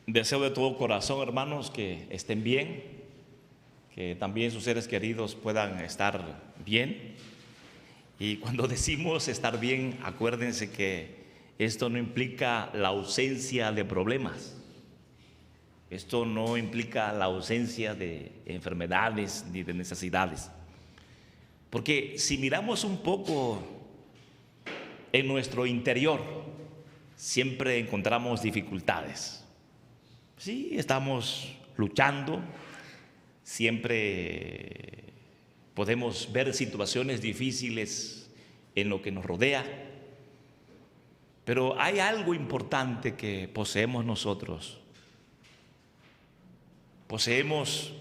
Deseo de todo corazón, hermanos, que estén bien, que también sus seres queridos puedan estar bien. Y cuando decimos estar bien, acuérdense que esto no implica la ausencia de problemas. Esto no implica la ausencia de enfermedades ni de necesidades. Porque si miramos un poco en nuestro interior, siempre encontramos dificultades. Sí, estamos luchando, siempre podemos ver situaciones difíciles en lo que nos rodea, pero hay algo importante que poseemos nosotros. Poseemos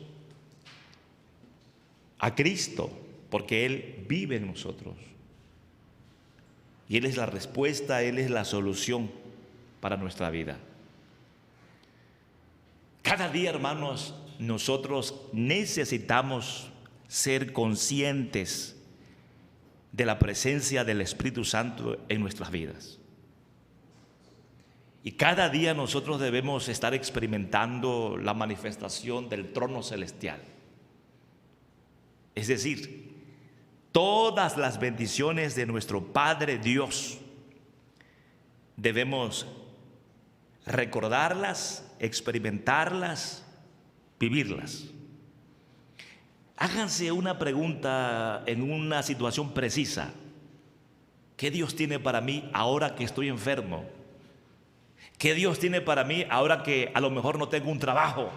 a Cristo porque Él vive en nosotros. Y Él es la respuesta, Él es la solución para nuestra vida. Cada día, hermanos, nosotros necesitamos ser conscientes de la presencia del Espíritu Santo en nuestras vidas. Y cada día nosotros debemos estar experimentando la manifestación del trono celestial. Es decir, todas las bendiciones de nuestro Padre Dios debemos recordarlas, experimentarlas, vivirlas. Háganse una pregunta en una situación precisa. ¿Qué Dios tiene para mí ahora que estoy enfermo? ¿Qué Dios tiene para mí ahora que a lo mejor no tengo un trabajo?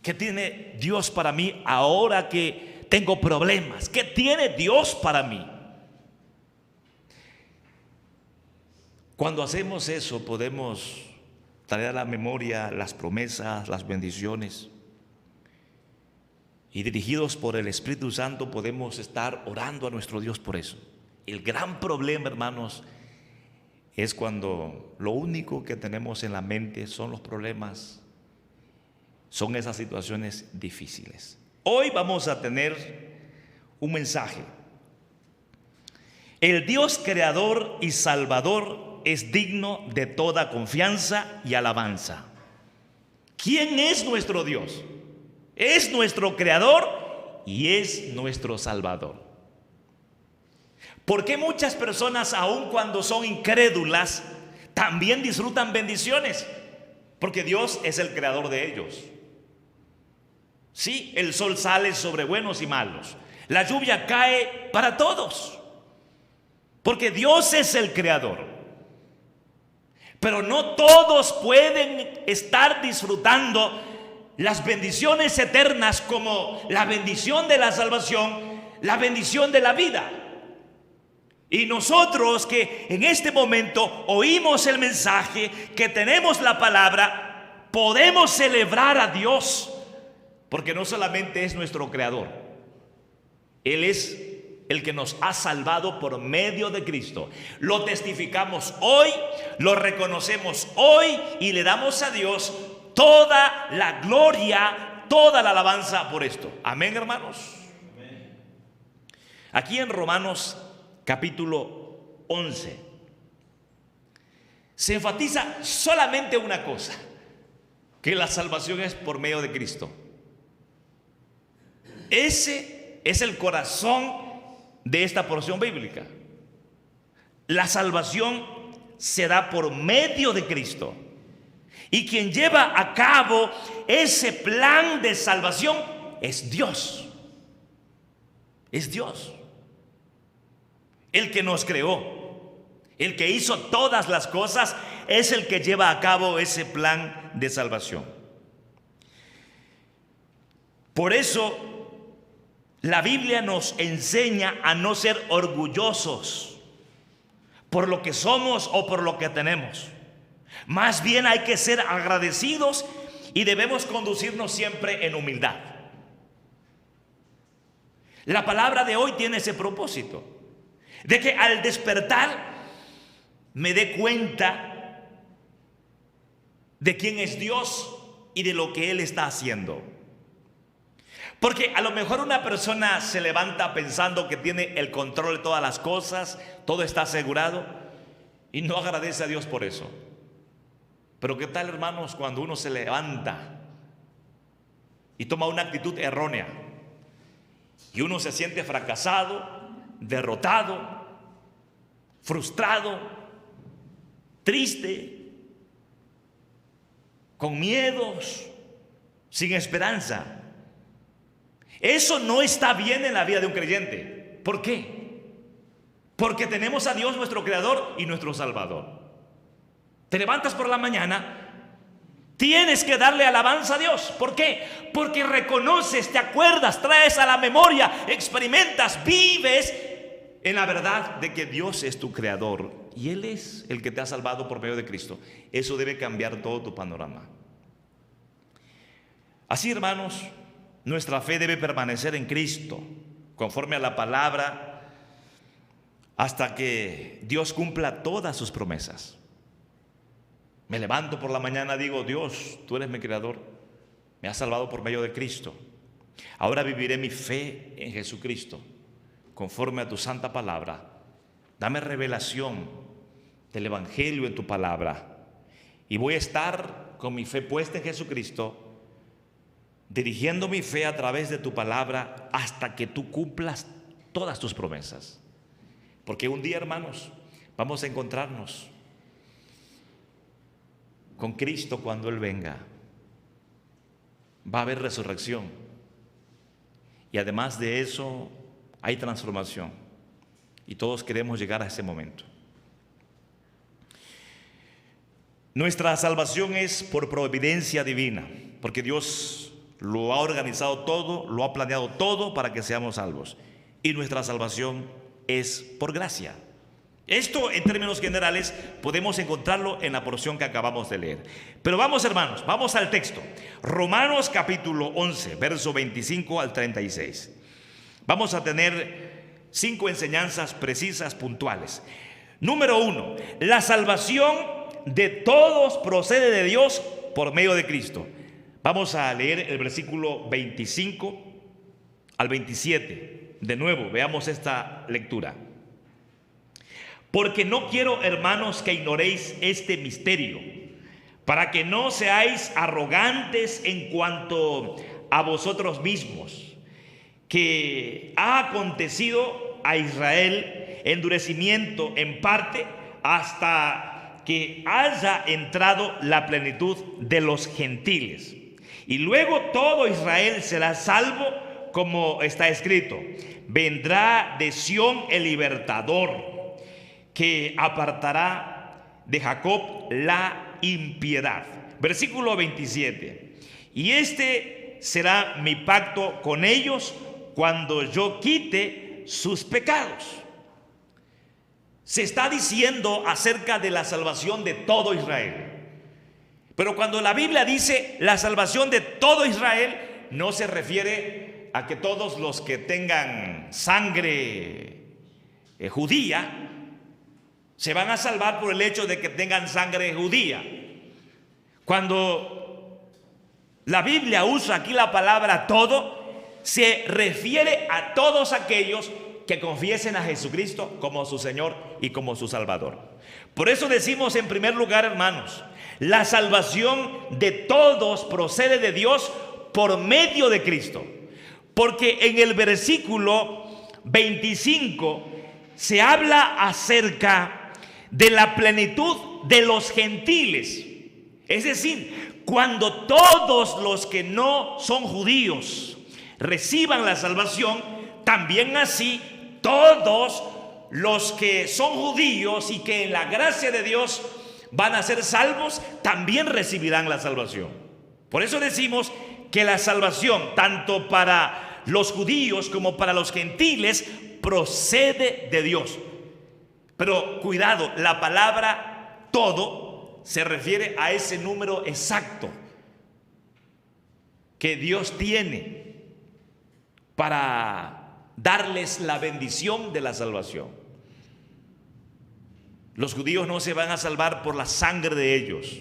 ¿Qué tiene Dios para mí ahora que tengo problemas? ¿Qué tiene Dios para mí? Cuando hacemos eso podemos traer a la memoria las promesas, las bendiciones. Y dirigidos por el Espíritu Santo podemos estar orando a nuestro Dios por eso. El gran problema, hermanos, es cuando lo único que tenemos en la mente son los problemas, son esas situaciones difíciles. Hoy vamos a tener un mensaje. El Dios creador y salvador es digno de toda confianza y alabanza. ¿Quién es nuestro Dios? Es nuestro creador y es nuestro salvador. ¿Por qué muchas personas, aun cuando son incrédulas, también disfrutan bendiciones? Porque Dios es el creador de ellos. Sí, el sol sale sobre buenos y malos. La lluvia cae para todos. Porque Dios es el creador. Pero no todos pueden estar disfrutando las bendiciones eternas como la bendición de la salvación, la bendición de la vida. Y nosotros que en este momento oímos el mensaje, que tenemos la palabra, podemos celebrar a Dios, porque no solamente es nuestro creador, Él es el que nos ha salvado por medio de Cristo. Lo testificamos hoy, lo reconocemos hoy y le damos a Dios toda la gloria, toda la alabanza por esto. Amén, hermanos. Amén. Aquí en Romanos capítulo 11 se enfatiza solamente una cosa: que la salvación es por medio de Cristo. Ese es el corazón de esta porción bíblica. La salvación se da por medio de Cristo. Y quien lleva a cabo ese plan de salvación es Dios. Es Dios. El que nos creó, el que hizo todas las cosas, es el que lleva a cabo ese plan de salvación. Por eso, la Biblia nos enseña a no ser orgullosos por lo que somos o por lo que tenemos. Más bien hay que ser agradecidos y debemos conducirnos siempre en humildad. La palabra de hoy tiene ese propósito, de que al despertar me dé cuenta de quién es Dios y de lo que Él está haciendo. Porque a lo mejor una persona se levanta pensando que tiene el control de todas las cosas, todo está asegurado, y no agradece a Dios por eso. Pero ¿qué tal, hermanos, cuando uno se levanta y toma una actitud errónea y uno se siente fracasado, derrotado, frustrado, triste, con miedos, sin esperanza? Eso no está bien en la vida de un creyente. ¿Por qué? Porque tenemos a Dios, nuestro Creador y nuestro Salvador. Te levantas por la mañana, tienes que darle alabanza a Dios. ¿Por qué? Porque reconoces, te acuerdas, traes a la memoria, experimentas, vives en la verdad de que Dios es tu Creador y Él es el que te ha salvado por medio de Cristo. Eso debe cambiar todo tu panorama. Así, hermanos, nuestra fe debe permanecer en Cristo, conforme a la palabra, hasta que Dios cumpla todas sus promesas. Me levanto por la mañana, digo: Dios, tú eres mi Creador, me has salvado por medio de Cristo. Ahora viviré mi fe en Jesucristo, conforme a tu santa palabra. Dame revelación del Evangelio en tu palabra, y voy a estar con mi fe puesta en Jesucristo, dirigiendo mi fe a través de tu palabra hasta que tú cumplas todas tus promesas. Porque un día, hermanos, vamos a encontrarnos con Cristo cuando Él venga. Va a haber resurrección. Y además de eso, hay transformación. Y todos queremos llegar a ese momento. Nuestra salvación es por providencia divina, porque Dios lo ha organizado todo, lo ha planeado todo para que seamos salvos. Y nuestra salvación es por gracia. Esto, en términos generales, podemos encontrarlo en la porción que acabamos de leer. Pero vamos, hermanos, vamos al texto. Romanos capítulo 11, verso 25 al 36. Vamos a tener 5 enseñanzas precisas, puntuales. Número 1, la salvación de todos procede de Dios por medio de Cristo. Vamos a leer el versículo 25 al 27. De nuevo, veamos esta lectura. Porque no quiero, hermanos, que ignoréis este misterio, para que no seáis arrogantes en cuanto a vosotros mismos, que ha acontecido a Israel endurecimiento en parte hasta que haya entrado la plenitud de los gentiles. Y luego todo Israel será salvo, como está escrito: vendrá de Sión el libertador, que apartará de Jacob la impiedad. Versículo 27. Y este será mi pacto con ellos cuando yo quite sus pecados. Se está diciendo acerca de la salvación de todo Israel. Pero cuando la Biblia dice la salvación de todo Israel, no se refiere a que todos los que tengan sangre judía se van a salvar por el hecho de que tengan sangre judía. Cuando la Biblia usa aquí la palabra todo, se refiere a todos aquellos que confiesen a Jesucristo como su Señor y como su Salvador. Por eso decimos, en primer lugar, hermanos, la salvación de todos procede de Dios por medio de Cristo. Porque en el versículo 25 se habla acerca de la plenitud de los gentiles. Es decir, cuando todos los que no son judíos reciban la salvación, también así todos los que son judíos y que en la gracia de Dios van a ser salvos, también recibirán la salvación. Por eso decimos que la salvación, tanto para los judíos como para los gentiles, procede de Dios. Pero cuidado, la palabra todo se refiere a ese número exacto que Dios tiene para darles la bendición de la salvación. Los judíos no se van a salvar por la sangre de ellos,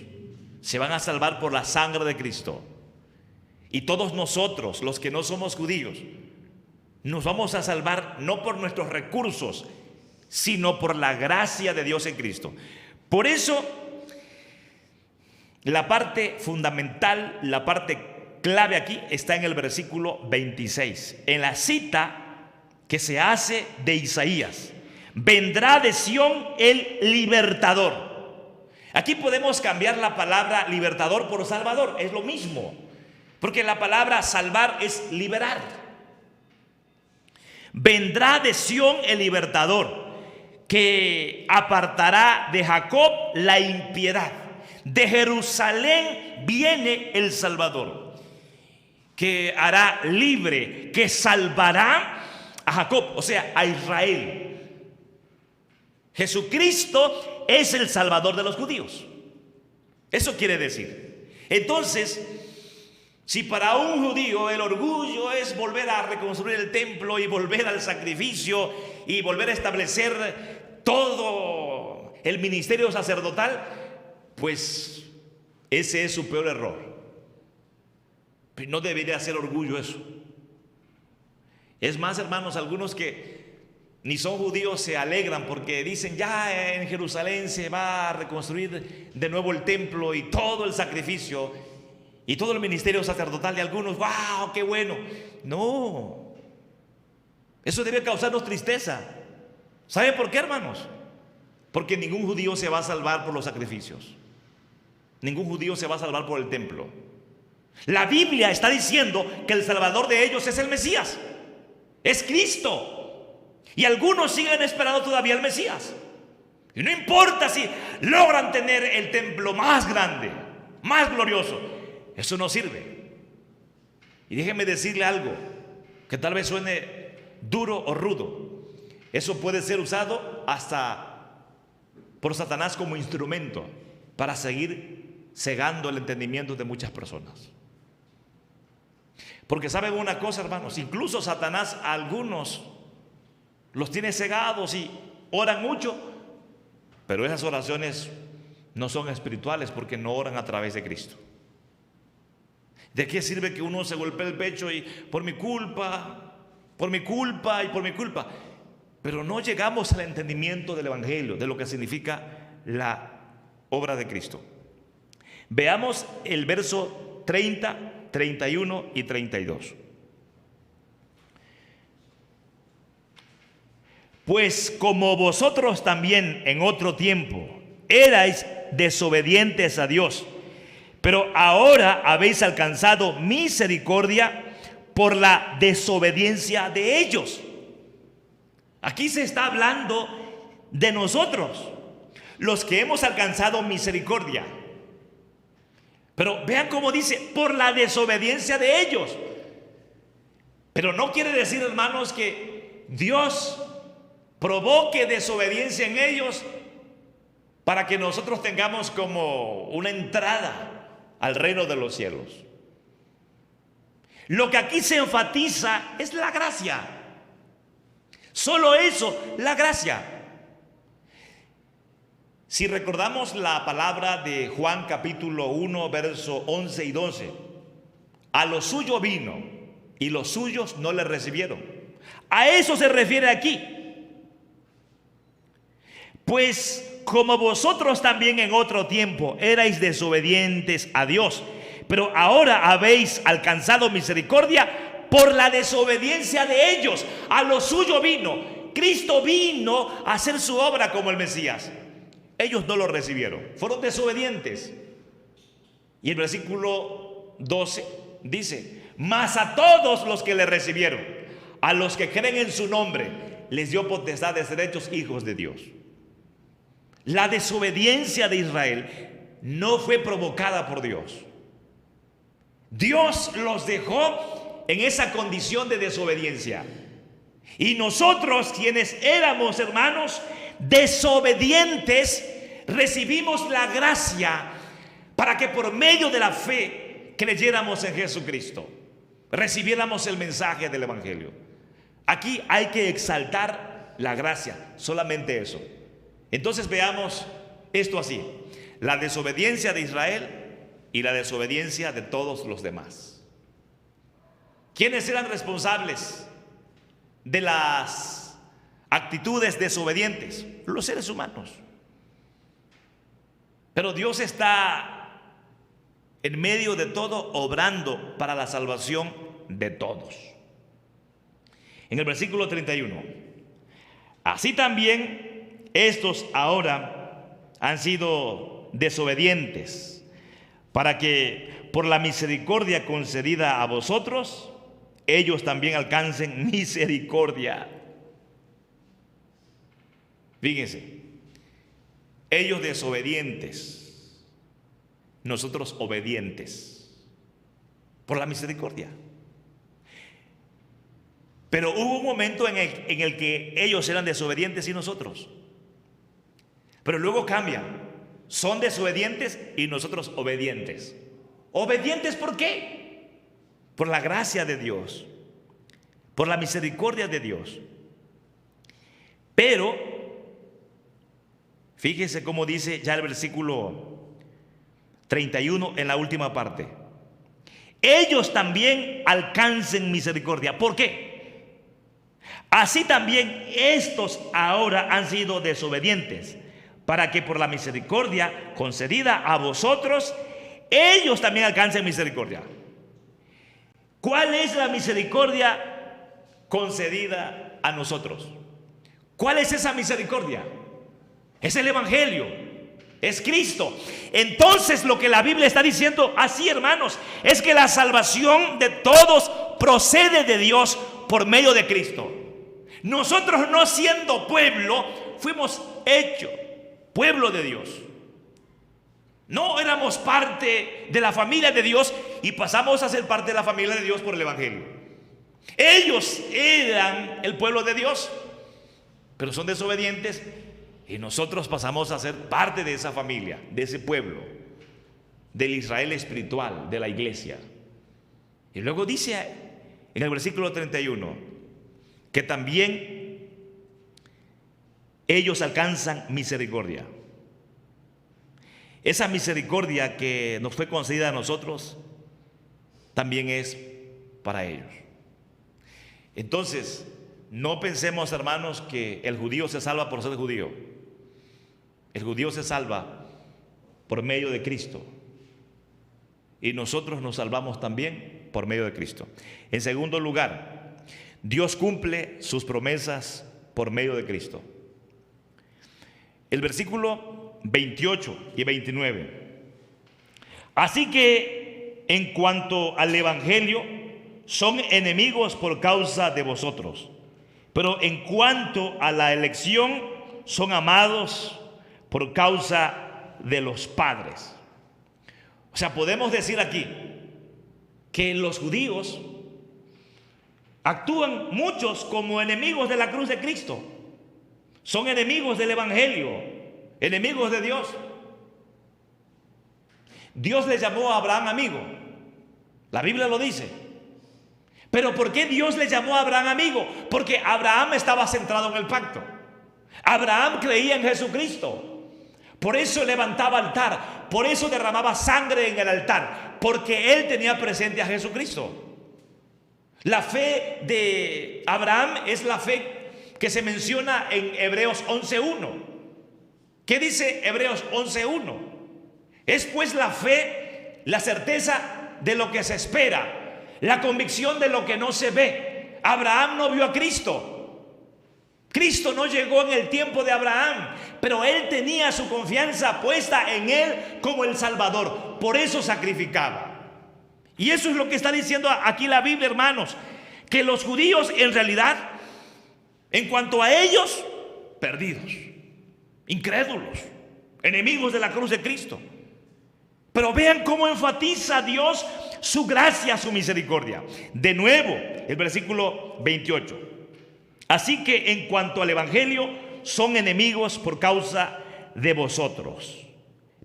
se van a salvar por la sangre de Cristo. Y todos nosotros, los que no somos judíos, nos vamos a salvar no por nuestros recursos, sino por la gracia de Dios en Cristo. Por eso La parte fundamental, la parte clave aquí está en el versículo 26, en la cita que se hace de Isaías. Vendrá de Sión el libertador. Aquí podemos cambiar la palabra libertador por salvador, es lo mismo, porque la palabra salvar es liberar. Vendrá de Sión el libertador, que apartará de Jacob la impiedad. De Jerusalén viene el Salvador, que hará libre, que salvará a Jacob, o sea, a Israel. Jesucristo es el Salvador de los judíos. Eso quiere decir. Entonces, si para un judío el orgullo es volver a reconstruir el templo y volver al sacrificio y volver a establecer todo el ministerio sacerdotal, pues ese es su peor error. Pero no debería ser orgullo eso. Es más, hermanos, algunos que ni son judíos se alegran porque dicen: ya en Jerusalén se va a reconstruir de nuevo el templo y todo el sacrificio y todo el ministerio sacerdotal de algunos. ¡Wow! ¡Qué bueno! No, eso debe causarnos tristeza. ¿Saben por qué, hermanos? Porque ningún judío se va a salvar por los sacrificios. Ningún judío se va a salvar por el templo. La Biblia está diciendo que el salvador de ellos es el Mesías, es Cristo. Y algunos siguen esperando todavía al Mesías. Y no importa si logran tener el templo más grande, más glorioso, eso no sirve. Y déjenme decirle algo que tal vez suene duro o rudo. Eso puede ser usado hasta por Satanás como instrumento para seguir cegando el entendimiento de muchas personas. Porque saben una cosa, hermanos, incluso Satanás a algunos los tiene cegados y oran mucho, pero esas oraciones no son espirituales porque no oran a través de Cristo. ¿De qué sirve que uno se golpee el pecho y por mi culpa y por mi culpa? Pero no llegamos al entendimiento del Evangelio, de lo que significa la obra de Cristo. Veamos el verso 30, 31 y 32. Pues como vosotros también en otro tiempo erais desobedientes a Dios, pero ahora habéis alcanzado misericordia por la desobediencia de ellos. Aquí se está hablando de nosotros, los que hemos alcanzado misericordia. Pero vean cómo dice, por la desobediencia de ellos. Pero no quiere decir, hermanos, que Dios provoque desobediencia en ellos para que nosotros tengamos como una entrada al reino de los cielos. Lo que aquí se enfatiza es la gracia. Solo eso, la gracia. Si recordamos la palabra de Juan capítulo 1, verso 11 y 12, a lo suyo vino y los suyos no le recibieron. A eso se refiere aquí. Pues como vosotros también en otro tiempo erais desobedientes a Dios, pero ahora habéis alcanzado misericordia por la desobediencia de ellos. A lo suyo vino. Cristo vino a hacer su obra como el Mesías. Ellos no lo recibieron, fueron desobedientes. Y el versículo 12 dice: mas a todos los que le recibieron, a los que creen en su nombre, les dio potestad de ser hechos hijos de Dios. La desobediencia de Israel no fue provocada por Dios. Dios los dejó en esa condición de desobediencia. Y nosotros, quienes éramos, hermanos, desobedientes, recibimos la gracia para que por medio de la fe creyéramos en Jesucristo, recibiéramos el mensaje del Evangelio. Aquí hay que exaltar la gracia, solamente eso. Entonces veamos esto así: la desobediencia de Israel y la desobediencia de todos los demás. ¿Quiénes eran responsables de las actitudes desobedientes? Los seres humanos. Pero Dios está en medio de todo, obrando para la salvación de todos. En el versículo 31, así también estos ahora han sido desobedientes, para que por la misericordia concedida a vosotros, ellos también alcancen misericordia. Fíjense, ellos desobedientes, nosotros obedientes, por la misericordia. Pero hubo un momento en el que ellos eran desobedientes y nosotros. Pero luego cambian. Son desobedientes y nosotros obedientes. ¿Obedientes por qué? Por la gracia de Dios, por la misericordia de Dios. Pero, fíjese cómo dice ya el versículo 31 en la última parte. Ellos también alcancen misericordia. ¿Por qué? Así también estos ahora han sido desobedientes, para que por la misericordia concedida a vosotros, ellos también alcancen misericordia. ¿Cuál es la misericordia concedida a nosotros? ¿Cuál es esa misericordia? Es el Evangelio, es Cristo. Entonces lo que la Biblia está diciendo así, hermanos, es que la salvación de todos procede de Dios por medio de Cristo. Nosotros, no siendo pueblo, fuimos hechos pueblo de Dios. No éramos parte de la familia de Dios y pasamos a ser parte de la familia de Dios por el Evangelio. Ellos eran el pueblo de Dios, pero son desobedientes y nosotros pasamos a ser parte de esa familia, de ese pueblo, del Israel espiritual, de la iglesia. Y luego dice en el versículo 31 que también ellos alcanzan misericordia. Esa misericordia que nos fue concedida a nosotros también es para ellos. Entonces, no pensemos, hermanos, que el judío se salva por ser judío. El judío se salva por medio de Cristo. Y nosotros nos salvamos también por medio de Cristo. En segundo lugar, Dios cumple sus promesas por medio de Cristo. El versículo 28 y 29. Así que en cuanto al Evangelio, son enemigos por causa de vosotros, pero en cuanto a la elección, son amados por causa de los padres. O sea, podemos decir aquí que los judíos actúan muchos como enemigos de la cruz de Cristo. Son enemigos del Evangelio, enemigos de Dios. Dios le llamó a Abraham amigo. La Biblia lo dice. Pero ¿por qué Dios le llamó a Abraham amigo? Porque Abraham estaba centrado en el pacto. Abraham creía en Jesucristo. Por eso levantaba altar. Por eso derramaba sangre en el altar. Porque él tenía presente a Jesucristo. La fe de Abraham es la fe que se menciona en Hebreos 11:1. ¿Qué dice Hebreos 11:1? Es pues la fe, la certeza de lo que se espera, la convicción de lo que no se ve. Abraham no vio a Cristo. Cristo no llegó en el tiempo de Abraham, pero él tenía su confianza puesta en él como el Salvador. Por eso sacrificaba. Y eso es lo que está diciendo aquí la Biblia, hermanos, que los judíos en realidad, en cuanto a ellos, perdidos, incrédulos, enemigos de la cruz de Cristo. Pero vean cómo enfatiza Dios su gracia, su misericordia. De nuevo, el versículo 28. Así que en cuanto al Evangelio, son enemigos por causa de vosotros.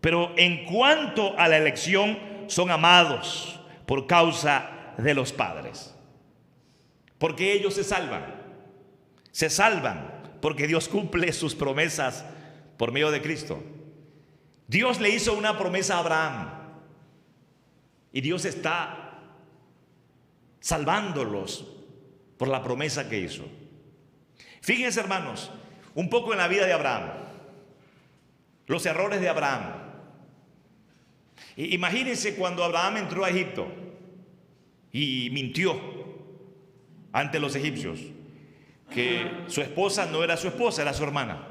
Pero en cuanto a la elección, son amados por causa de los padres. Porque ellos se salvan. Se salvan porque Dios cumple sus promesas por medio de Cristo. Dios le hizo una promesa a Abraham y Dios está salvándolos por la promesa que hizo. Fíjense, hermanos, un poco en la vida de Abraham, los errores de Abraham. Imagínense cuando Abraham entró a Egipto y mintió ante los egipcios que su esposa no era su esposa, era su hermana.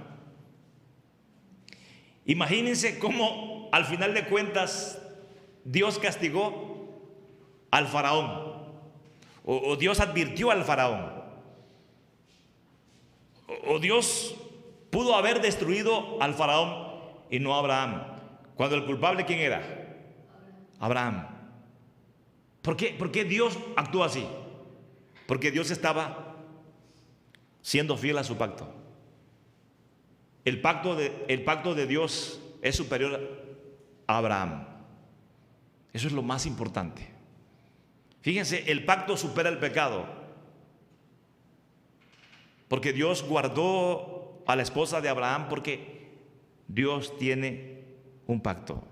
Imagínense cómo al final de cuentas Dios castigó al faraón, o Dios advirtió al faraón, o Dios pudo haber destruido al faraón y no a Abraham, cuando el culpable, ¿quién era? Abraham. ¿Por qué Dios actuó así? Porque Dios estaba siendo fiel a su pacto. El pacto de Dios es superior a Abraham. Eso es lo más importante. Fíjense, el pacto supera el pecado, porque Dios guardó a la esposa de Abraham, porque Dios tiene un pacto.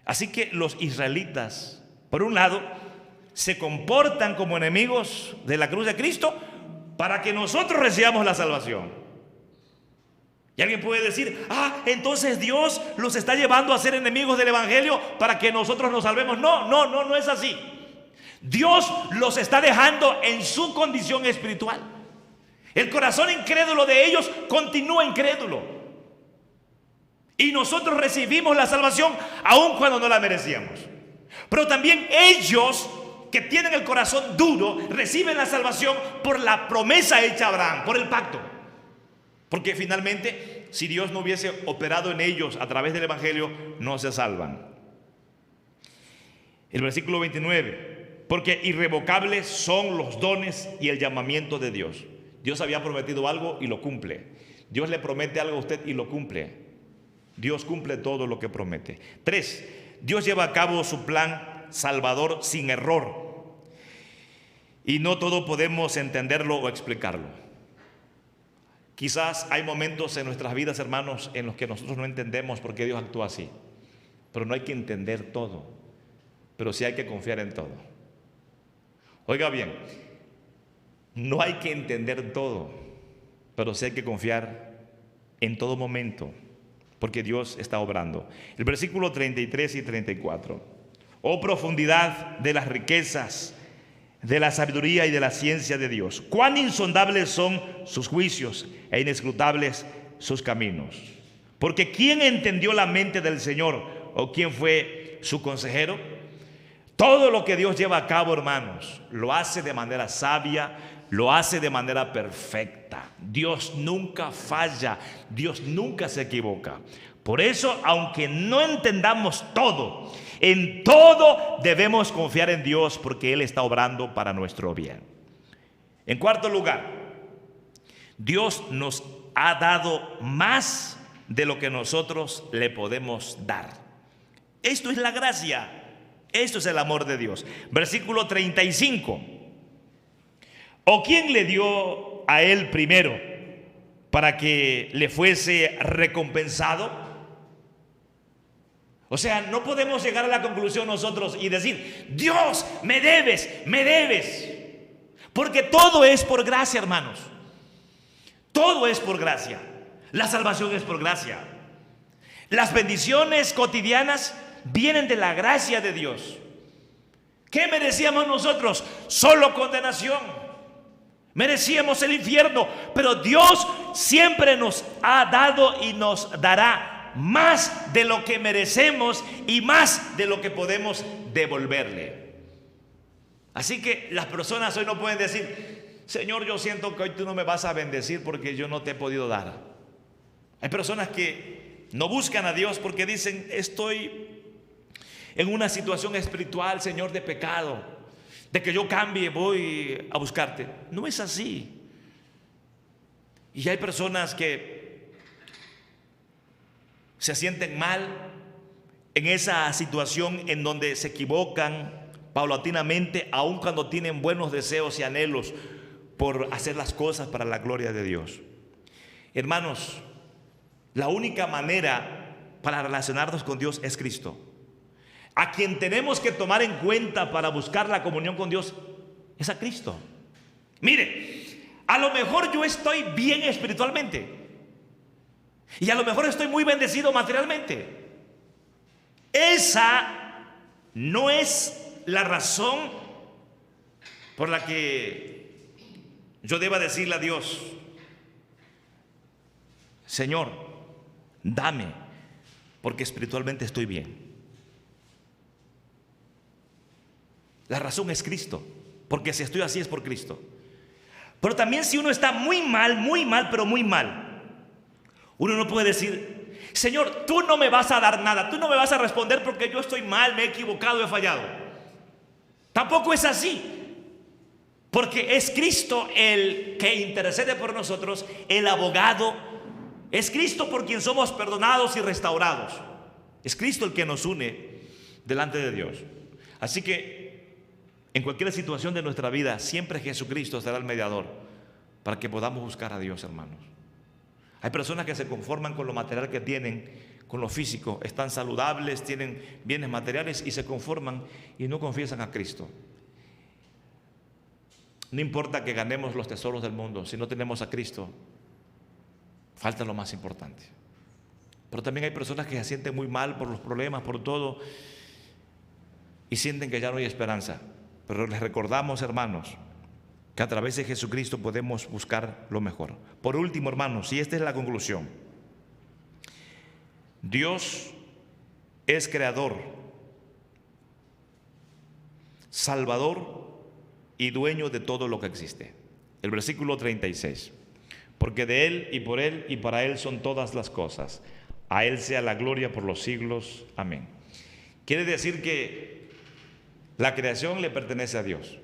Así que los israelitas, por un lado, se comportan como enemigos de la cruz de Cristo para que nosotros recibamos la salvación. Y alguien puede decir: entonces Dios los está llevando a ser enemigos del evangelio para que nosotros nos salvemos. No es así. Dios los está dejando en su condición espiritual. El corazón incrédulo de ellos continúa incrédulo, y nosotros recibimos la salvación aun cuando no la merecíamos. Pero también ellos, que tienen el corazón duro, reciben la salvación por la promesa hecha a Abraham, por el pacto. Porque finalmente, si Dios no hubiese operado en ellos a través del evangelio, no se salvan. El versículo 29: porque irrevocables son los dones y el llamamiento de Dios. Dios había prometido algo y lo cumple. Dios le promete algo a usted y lo cumple. Dios cumple todo lo que promete. 3. Dios lleva a cabo su plan salvador sin error, y no todo podemos entenderlo o explicarlo. Quizás hay momentos en nuestras vidas, hermanos, en los que nosotros no entendemos por qué Dios actúa así, pero no hay que entender todo, pero sí hay que confiar en todo. Oiga bien, no hay que entender todo, pero sí hay que confiar en todo momento, porque Dios está obrando. El versículo 33 y 34: oh profundidad de las riquezas, de la sabiduría y de la ciencia de Dios, cuán insondables son sus juicios e inescrutables sus caminos. Porque ¿quién entendió la mente del Señor, o quién fue su consejero? Todo lo que Dios lleva a cabo, hermanos, lo hace de manera sabia, lo hace de manera perfecta. Dios nunca falla, Dios nunca se equivoca. Por eso, aunque no entendamos todo, en todo debemos confiar en Dios, porque Él está obrando para nuestro bien. En cuarto lugar, Dios nos ha dado más de lo que nosotros le podemos dar. Esto es la gracia. Esto es el amor de Dios. Versículo 35: ¿o quién le dio a él primero para que le fuese recompensado? O sea, no podemos llegar a la conclusión nosotros y decir: Dios, me debes, porque todo es por gracia, hermanos. Todo es por gracia. La salvación es por gracia. Las bendiciones cotidianas vienen de la gracia de Dios. ¿Qué merecíamos nosotros? Solo condenación. Merecíamos el infierno, pero Dios siempre nos ha dado y nos dará más de lo que merecemos y más de lo que podemos devolverle. Así que las personas hoy no pueden decir: Señor, yo siento que hoy tú no me vas a bendecir porque yo no te he podido dar. Hay personas que no buscan a Dios porque dicen: estoy en una situación espiritual, Señor, de pecado, de que yo cambie, voy a buscarte. No es así. Y hay personas que se sienten mal en esa situación en donde se equivocan paulatinamente, aun cuando tienen buenos deseos y anhelos por hacer las cosas para la gloria de Dios. Hermanos, la única manera para relacionarnos con Dios es Cristo. A quien tenemos que tomar en cuenta para buscar la comunión con Dios es a Cristo. Mire, a lo mejor yo estoy bien espiritualmente y a lo mejor estoy muy bendecido materialmente, Esa no es la razón por la que yo deba decirle a Dios: Señor, dame, porque espiritualmente estoy bien. La razón es Cristo, porque si estoy así es por Cristo. Pero también si uno está muy mal, pero muy mal, uno no puede decir: Señor, tú no me vas a dar nada, tú no me vas a responder porque yo estoy mal, me he equivocado, he fallado. Tampoco es así, porque es Cristo el que intercede por nosotros, el abogado. Es Cristo por quien somos perdonados y restaurados. Es Cristo el que nos une delante de Dios. Así que en cualquier situación de nuestra vida, siempre Jesucristo será el mediador para que podamos buscar a Dios, hermanos. Hay personas que se conforman con lo material que tienen, con lo físico, están saludables, tienen bienes materiales y se conforman y no confiesan a Cristo. No importa que ganemos los tesoros del mundo, si no tenemos a Cristo, falta lo más importante. Pero también hay personas que se sienten muy mal por los problemas, por todo, y sienten que ya no hay esperanza. Pero les recordamos, hermanos, que a través de Jesucristo podemos buscar lo mejor. Por último, hermanos, y esta es la conclusión: Dios es creador, salvador y dueño de todo lo que existe. El versículo 36: porque de Él y por Él y para Él son todas las cosas. A Él sea la gloria por los siglos. Amén. Quiere decir que la creación le pertenece a Dios.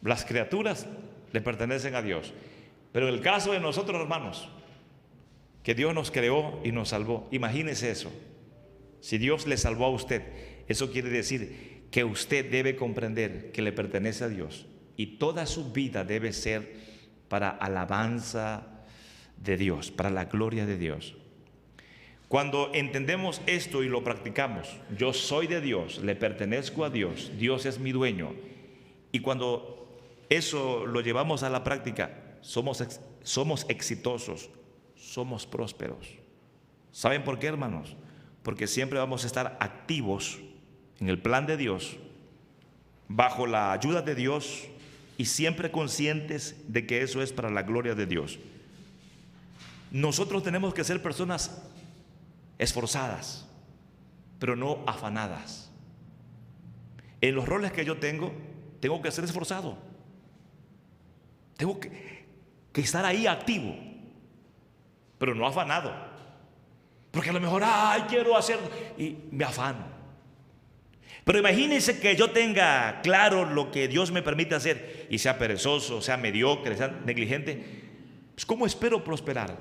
Las criaturas le pertenecen a Dios. Pero en el caso de nosotros, hermanos, que Dios nos creó y nos salvó, imagínese eso. Si Dios le salvó a usted, eso quiere decir que usted debe comprender que le pertenece a Dios y toda su vida debe ser para alabanza de Dios, para la gloria de Dios. Cuando entendemos esto y lo practicamos, yo soy de Dios, le pertenezco a Dios, Dios es mi dueño, y cuando eso lo llevamos a la práctica, somos exitosos, somos prósperos. ¿Saben por qué, hermanos? Porque siempre vamos a estar activos en el plan de Dios, bajo la ayuda de Dios, y siempre conscientes de que eso es para la gloria de Dios. Nosotros tenemos que ser personas esforzadas, pero no afanadas. En los roles que yo tengo que ser esforzado. Tengo que estar ahí activo, pero no afanado. Porque a lo mejor, quiero hacer, y me afano. Pero imagínense que yo tenga claro lo que Dios me permite hacer y sea perezoso, sea mediocre, sea negligente. Pues ¿cómo espero prosperar?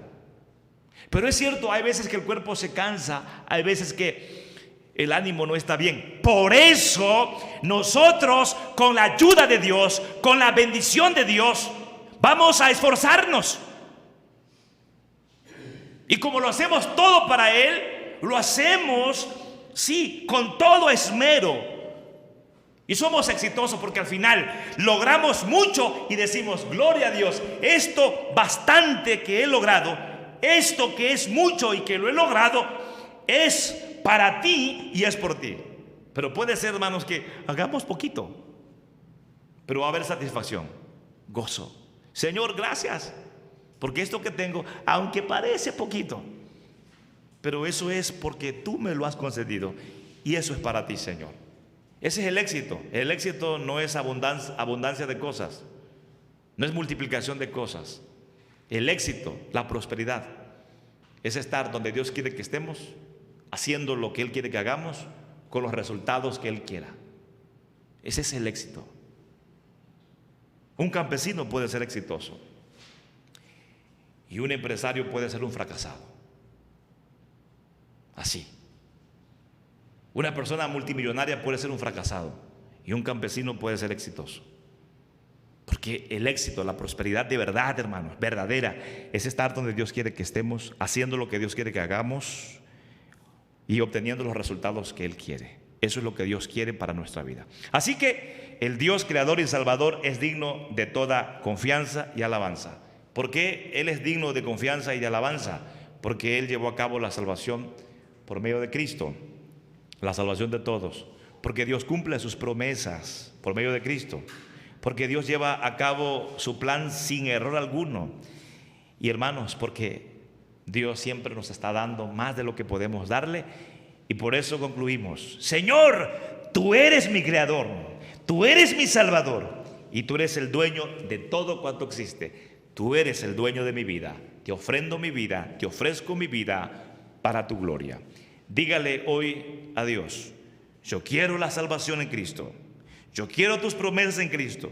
Pero es cierto, hay veces que el cuerpo se cansa, hay veces que el ánimo no está bien. Por eso nosotros, con la ayuda de Dios, con la bendición de Dios, vamos a esforzarnos. Y como lo hacemos todo para Él, lo hacemos, sí, con todo esmero. Y somos exitosos porque al final logramos mucho y decimos: gloria a Dios, esto bastante que he logrado, esto que es mucho y que lo he logrado, es para ti y es por ti. Pero puede ser, hermanos, que hagamos poquito, pero va a haber satisfacción, gozo. Señor, gracias, porque esto que tengo, aunque parece poquito, pero eso es porque tú me lo has concedido y eso es para ti, Señor. Ese es el éxito. El éxito no es abundancia de cosas, no es multiplicación de cosas. El éxito, la prosperidad, es estar donde Dios quiere que estemos, haciendo lo que Él quiere que hagamos, con los resultados que Él quiera. Ese es el éxito. Un campesino puede ser exitoso y un empresario puede ser un fracasado. Así. Una persona multimillonaria puede ser un fracasado y un campesino puede ser exitoso. Porque el éxito, la prosperidad de verdad, hermanos, verdadera, es estar donde Dios quiere que estemos, haciendo lo que Dios quiere que hagamos y obteniendo los resultados que Él quiere. Eso es lo que Dios quiere para nuestra vida. Así que el Dios creador y salvador es digno de toda confianza y alabanza. ¿Por qué Él es digno de confianza y de alabanza? Porque Él llevó a cabo la salvación por medio de Cristo. la salvación de todos, porque Dios cumple sus promesas por medio de Cristo, porque Dios lleva a cabo su plan sin error alguno. Y hermanos, porque Dios siempre nos está dando más de lo que podemos darle, y por eso concluimos: Señor, tú eres mi creador, tú eres mi salvador, y tú eres el dueño de todo cuanto existe. Tú eres el dueño de mi vida. Te ofrendo mi vida, te ofrezco mi vida para tu gloria. Dígale hoy a Dios: yo quiero la salvación en Cristo. Yo quiero tus promesas en Cristo.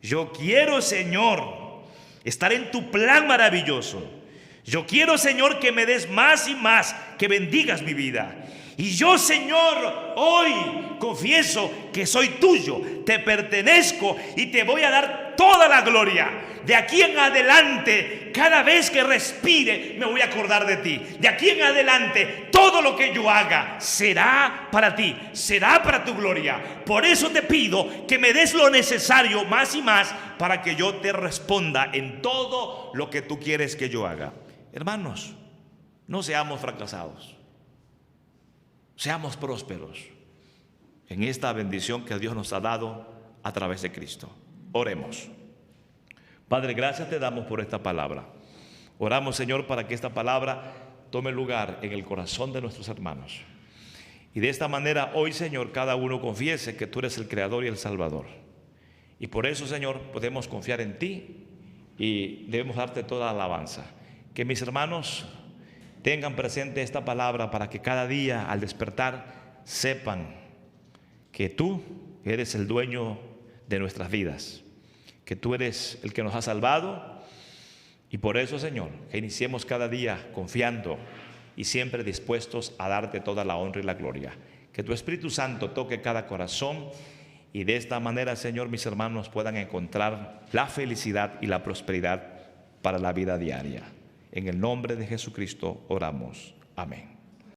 Yo quiero, Señor, estar en tu plan maravilloso. Yo quiero, Señor, que me des más y más, que bendigas mi vida. Y yo, Señor, hoy confieso que soy tuyo, te pertenezco y te voy a dar toda la gloria. De aquí en adelante, cada vez que respire, me voy a acordar de ti. De aquí en adelante, todo lo que yo haga será para ti, será para tu gloria. Por eso te pido que me des lo necesario más y más para que yo te responda en todo lo que tú quieres que yo haga. Hermanos, no seamos fracasados. Seamos prósperos en esta bendición que Dios nos ha dado a través de Cristo. Oremos. Padre, gracias te damos por esta palabra. Oramos, Señor, para que esta palabra tome lugar en el corazón de nuestros hermanos. Y de esta manera hoy, Señor, cada uno confiese que tú eres el Creador y el Salvador. Y por eso, Señor, podemos confiar en ti y debemos darte toda alabanza. Que mis hermanos tengan presente esta palabra para que cada día al despertar sepan que tú eres el dueño de nuestras vidas, que tú eres el que nos ha salvado. Y por eso, Señor, que iniciemos cada día confiando y siempre dispuestos a darte toda la honra y la gloria. Que tu Espíritu Santo toque cada corazón y de esta manera, Señor, mis hermanos puedan encontrar la felicidad y la prosperidad para la vida diaria. En el nombre de Jesucristo oramos. Amén.